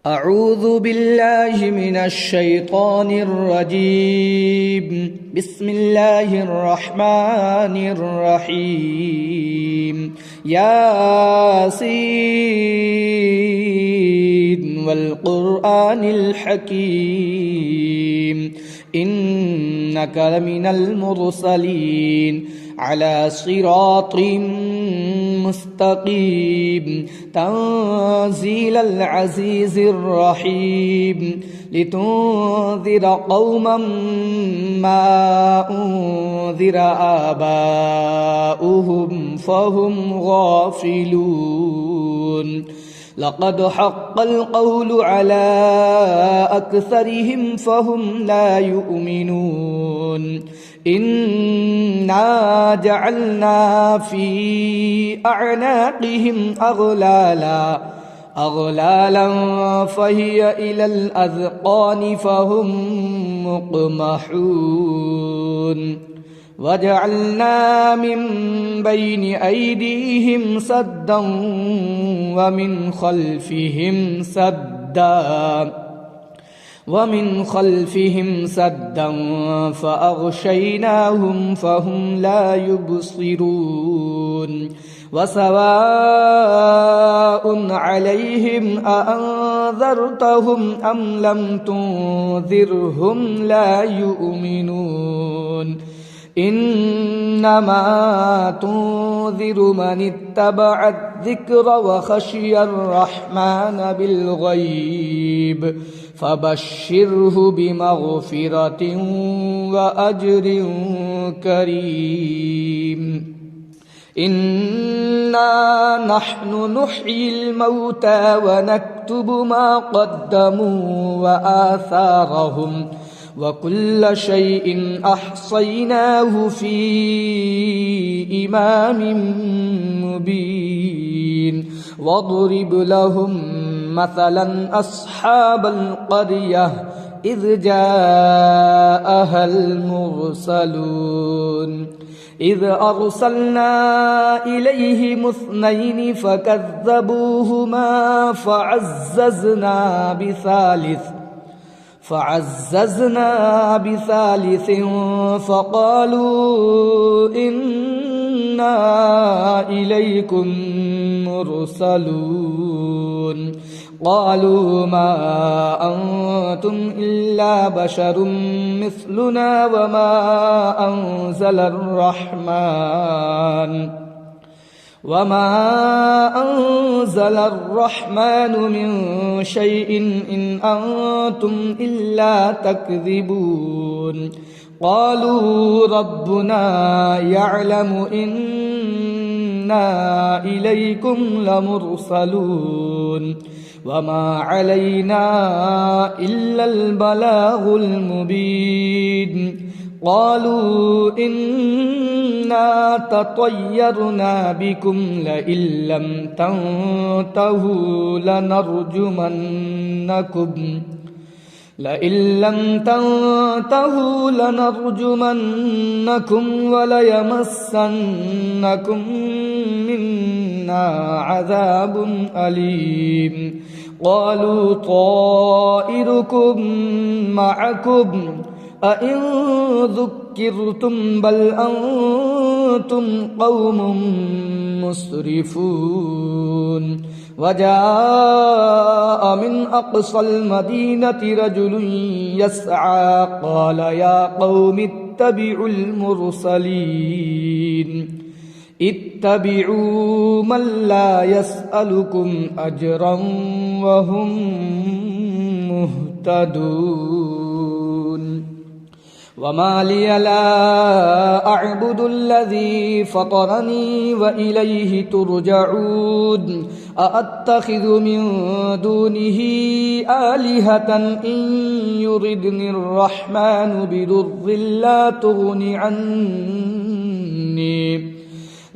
أعوذ بالله من الشيطان الرجيم. بسم الله الرحمن الرحيم. ياسين والقرآن الحكيم إنك لمن المرسلين على صراط مستقيم تنزيل العزيز الرحيم لتنذر قوما ما أنذر آباؤهم فهم غافلون. لقد حق القول على أكثرهم فهم لا يؤمنون. إنا جعلنا في أعناقهم أغلالا فهي إلى الأذقان فهم مقمحون. وجعلنا من بين أيديهم سدا ومن خلفهم سدا فأغشيناهم فهم لا يبصرون. وسواء عليهم أأنذرتهم أم لم تنذرهم لا يؤمنون. إنما تنذر من اتبع الذكر وخشي الرحمن بالغيب فبشره بمغفرة وأجر كريم. إنا نحن نحيي الموتى ونكتب ما قدموا وآثارهم وكل شيء أحصيناه في إمام مبين. واضرب لهم مثلا أصحاب القرية إذ جاءها المرسلون إذ أرسلنا إليهم 2 فكذبوهما فعززنا بثالث فقالوا إنا إليكم مرسلون. قالوا ما أنتم إلا بشر مثلنا وما أنزل الرحمن من شيء إن أنتم إلا تكذبون. قالوا ربنا يعلم إنا إليكم لمرسلون وما علينا إلا البلاغ المبين. قالوا إنا تطيرنا بكم لئن لم تنتهوا لنرجمنكم وليمسنكم منا عذاب أليم. قالوا طائركم معكم أئن ذكرتم بل أنتم قوم مسرفون. وجاء من أقصى المدينة رجل يسعى قال يا قوم اتبعوا المرسلين اتبعوا من لا يسألكم أجرا وهم مهتدون. وما لي لا أعبد الذي فطرني وإليه ترجعون. أأتخذ من دونه آلهة إن يردني الرحمن بضر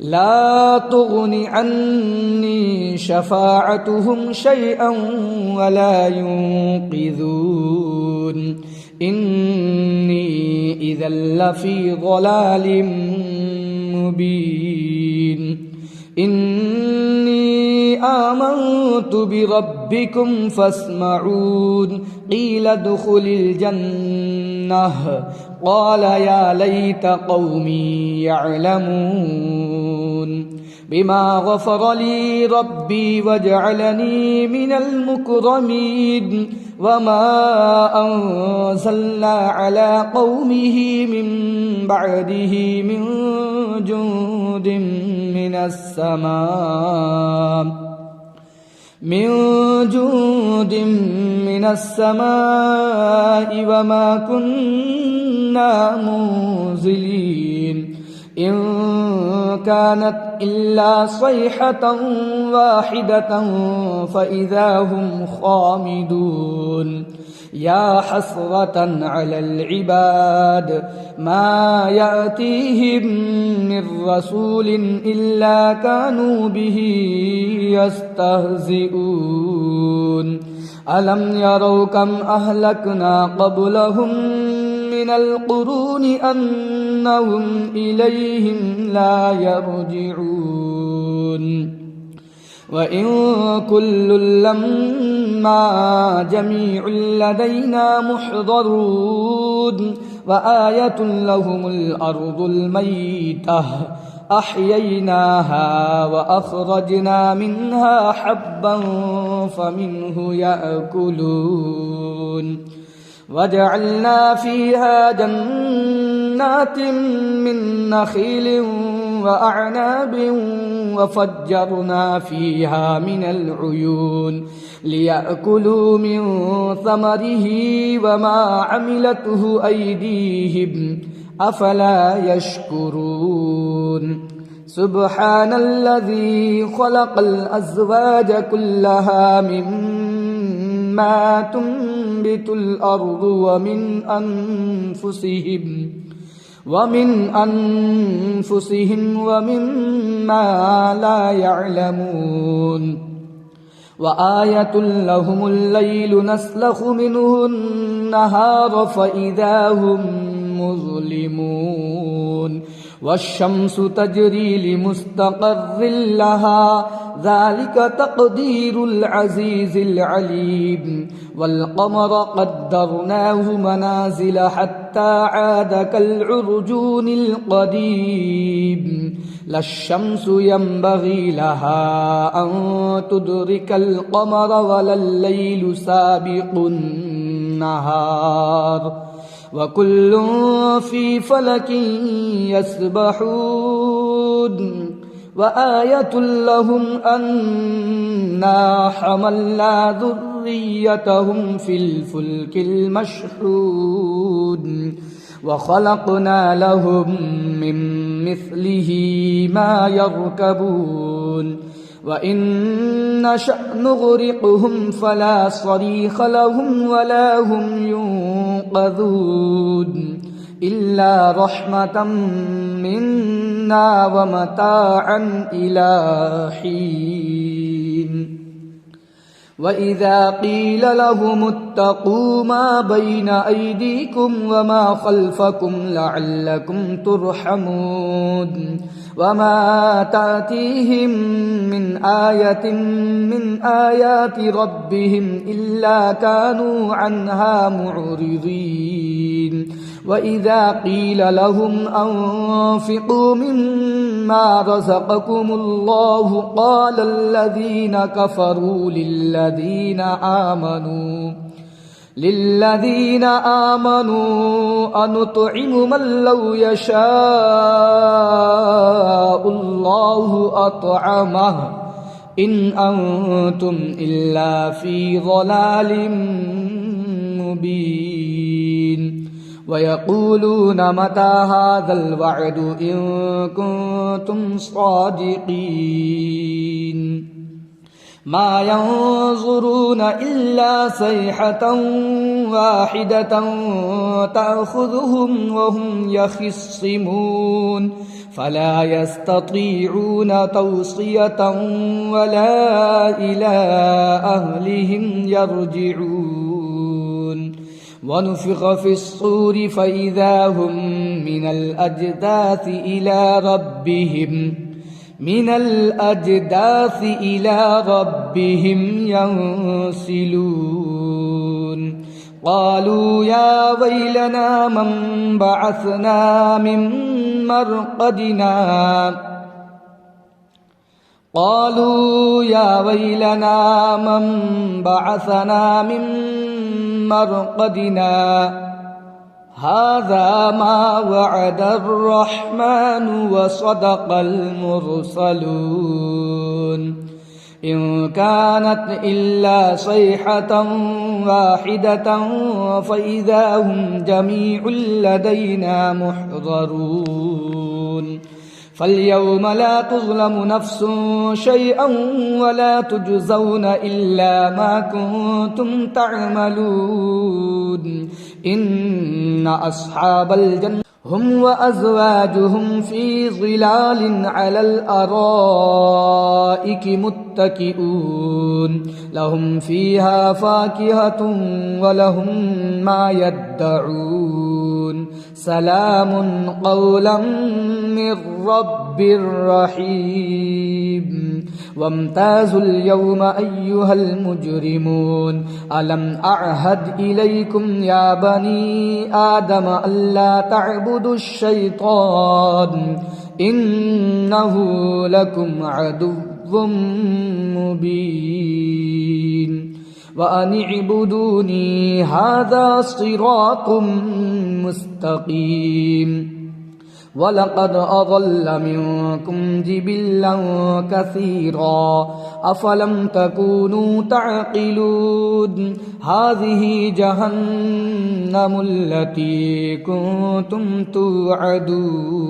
لا تغن عني شفاعتهم شيئا ولا ينقذون. إني إذا لفي ضلال مبين. إني آمنت بربكم فاسمعون قيل ادخل الجنة قال يا ليت قومي يعلمون بما غفر لي ربي وجعلني من المكرمين وما أنزلنا على قومه من بعده من جند من السماء وما كنا منزلين إن كانت إلا صيحة واحدة فإذا هم خامدون يا حسرة على العباد ما يأتيهم من رسول إلا كانوا به يستهزئون ألم يروا كم أهلكنا قبلهم من القرون أنهم إليهم لا يرجعون وإن كل لما جميع لدينا محضرون وآية لهم الأرض الميتة أحييناها وأخرجنا منها حبا فمنه يأكلون وجعلنا فيها جنات من نخيل وأعناب وفجرنا فيها من العيون ليأكلوا من ثمره وما عملته أيديهم أفلا يشكرون سبحان الذي خلق الأزواج كلها مما تنبت الأرض ومن أنفسهم ومما لا يعلمون وآية لهم الليل نسلخ منه النهار فإذا هم مظلمون والشمس تجري لمستقر لها ذلك تقدير العزيز العليم والقمر قدرناه منازل حتى عاد كالعرجون القديم لا الشمس ينبغي لها أن تدرك القمر ولا الليل سابق النهار وكل في فلك يسبحون وآية لهم أنا حملنا ذريتهم في الفلك المشحون وخلقنا لهم من مثله ما يركبون وإن نشأ نغرقهم فلا صريخ لهم ولا هم ينقذون إلا رحمة منا ومتاعا إلى حين وإذا قيل لهم اتقوا ما بين أيديكم وما خلفكم لعلكم ترحمون وما تأتيهم من آية من آيات ربهم إلا كانوا عنها معرضين وإذا قيل لهم أنفقوا مما رزقكم الله قال الذين كفروا للذين آمنوا أنطعم من لو يشاء الله أطعمه إن أنتم إلا في ضلال مبين ويقولون متى هذا الوعد إن كنتم صادقين ما ينظرون إلا صيحة واحدة تأخذهم وهم يخصمون فلا يستطيعون توصية ولا إلى أهلهم يرجعون ونفخ في الصور فإذا هم من الأجداث إلى ربهم من الأجداث إلى ربهم ينسلون قالوا يا ويلنا من بعثنا من مرقدنا قالوا يا ويلنا من بعثنا من مرقدنا هذا ما وعد الرحمن وصدق المرسلون إن كانت إلا صيحة واحدة فإذا هم جميع لدينا محضرون فاليوم لا تظلم نفس شيئا ولا تجزون إلا ما كنتم تعملون إن أصحاب الجنة هم وأزواجهم في ظلال على الأرائك متكئون لهم فيها فاكهة ولهم ما يدعون سلام قولا من رب رحيم وامتازوا اليوم أيها المجرمون ألم أعهد إليكم يا بني آدم ألا تعبدوا الشيطان إنه لكم عدو مبين وأن اعبدوني هذا صراط مستقيم ولقد أضل منكم جبلا كثيرا أفلم تكونوا تعقلون هذه جهنم التي كنتم توعدون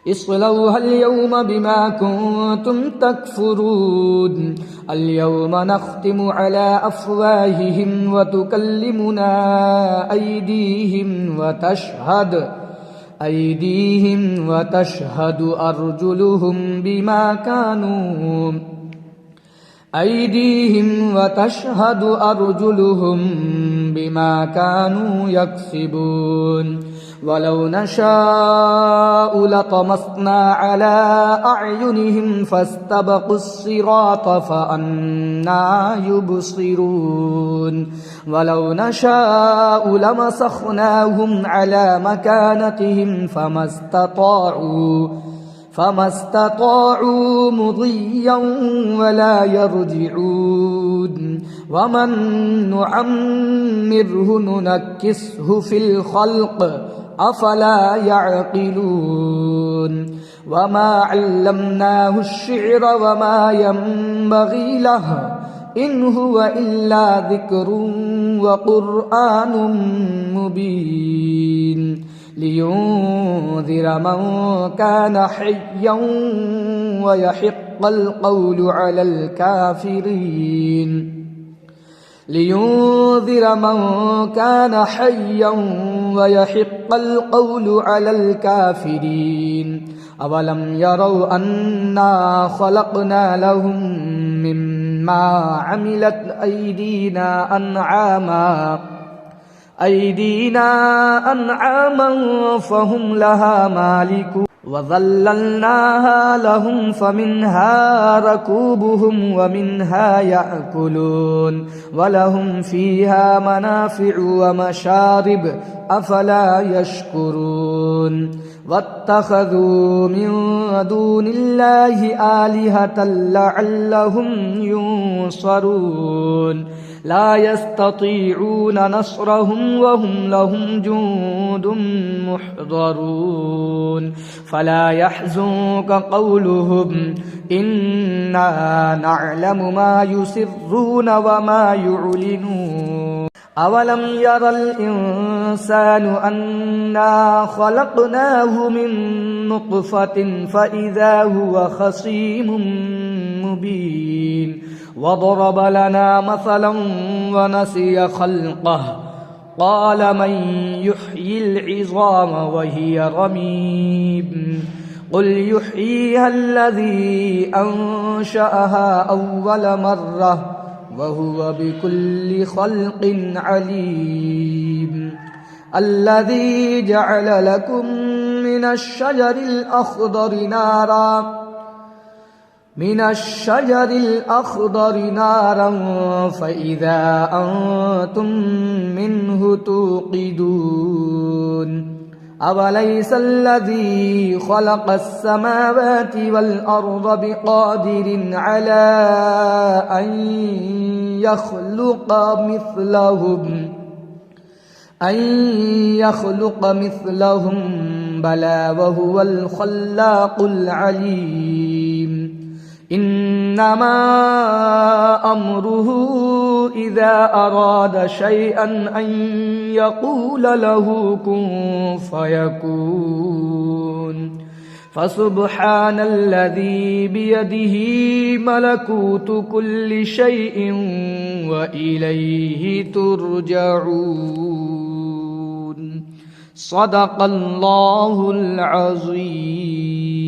اصلوها اليوم بما كنتم تكفرون اليوم نختم على أفواههم وتكلمنا أيديهم وتشهد أرجلهم بما كانوا يكسبون ولو نشاء لطمسنا على أعينهم فاستبقوا الصراط فأنى يبصرون ولو نشاء لمسخناهم على مكانتهم فما استطاعوا مضيا ولا يرجعون ومن نعمره ننكسه في الخلق أفلا يعقلون وما علمناه الشعر وما ينبغي له إن هو إلا ذكر وقرآن مبين لينذر من كان حيا ويحق القول على الكافرين أولم يروا أنا خلقنا لهم مما عملت أيدينا أنعاما فهم لها مالكون وظللناها لهم فمنها ركوبهم ومنها يأكلون ولهم فيها منافع ومشارب أفلا يشكرون واتخذوا من دون الله آلهة لعلهم ينصرون لا يستطيعون نصرهم وهم لهم جند محضرون فلا يحزنك قولهم إنا نعلم ما يسرون وما يعلنون أولم ير الإنسان أنا خلقناه من نطفة فإذا هو خصيم مبين وضرب لنا مثلا ونسي خلقه قال من يحيي العظام وهي رميم قل يحييها الذي أنشأها أول مرة وهو بكل خلق عليم الذي جعل لكم من من الشجر الأخضر نارا فإذا أنتم منه توقدون أوليس الذي خلق السماوات والأرض بقادر على أن يخلق مثلهم بلى وهو الخلاق العليم إنما أمره إذا أراد شيئا أن يقول له كن فيكون فسبحان الذي بيده ملكوت كل شيء وإليه ترجعون صدق الله العظيم.